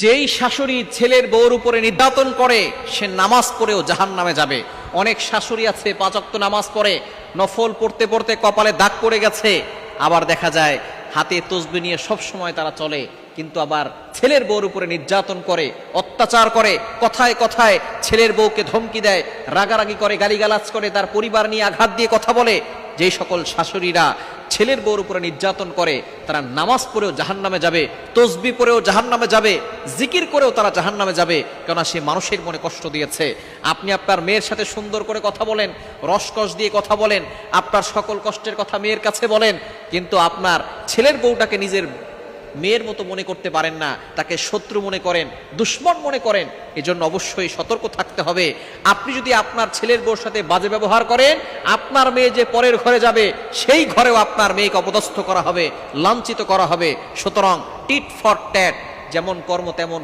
যেই শাশুড়ি ছেলের বউর উপরে নির্যাতন করে সে নামাজ পড়েও জাহান্নামে যাবে। অনেক শাশুড়ি আছে 5 ওয়াক্ত নামাজ পড়ে, নফল পড়তে পড়তে কপালে দাগ পড়ে গেছে, আবার দেখা যায় হাতে তসবিহ নিয়ে সব সময় তারা চলে, কিন্তু আবার ছেলের বউর উপরে নির্যাতন করে, অত্যাচার করে, কথায় কথায় ছেলের বউকে ধমকি দেয়, রাগারাগি করে, গালিগালাজ করে, তার পরিবার নিয়ে আঘাত দিয়ে কথা বলে। যেই সকল শাশুড়িরা ছেলের বউর উপরে নির্যাতন করে তারা নামাজ পড়েও জাহান্নামে যাবে, তসবিহ পড়েও জাহান্নামে যাবে, জিকির করেও তারা জাহান্নামে যাবে, কেননা সে মানুষের মনে কষ্ট দিয়েছে। আপনি আপনার মেয়ের সাথে সুন্দর করে কথা বলেন, রসকস দিয়ে কথা বলেন, আপনার সকল কষ্টের কথা মেয়ের কাছে বলেন, কিন্তু আপনার ছেলের বউটাকে নিজের মেয়ের মতো মনে করতে পারেন না, তাকে শত্রু মনে করেন, দুশ্মন মনে করেন। এজন্য অবশ্যই সতর্ক থাকতে হবে। আপনি যদি আপনার ছেলের বউর সাথে বাজে ব্যবহার করেন, আপনার মেয়ে যে পরের ঘরে যাবে সেই ঘরেও আপনার মেয়েকে অপদস্থ করা হবে, লাঞ্ছিত করা হবে। সুতরাং টিট ফর ট্যাট, যেমন কর্ম তেমন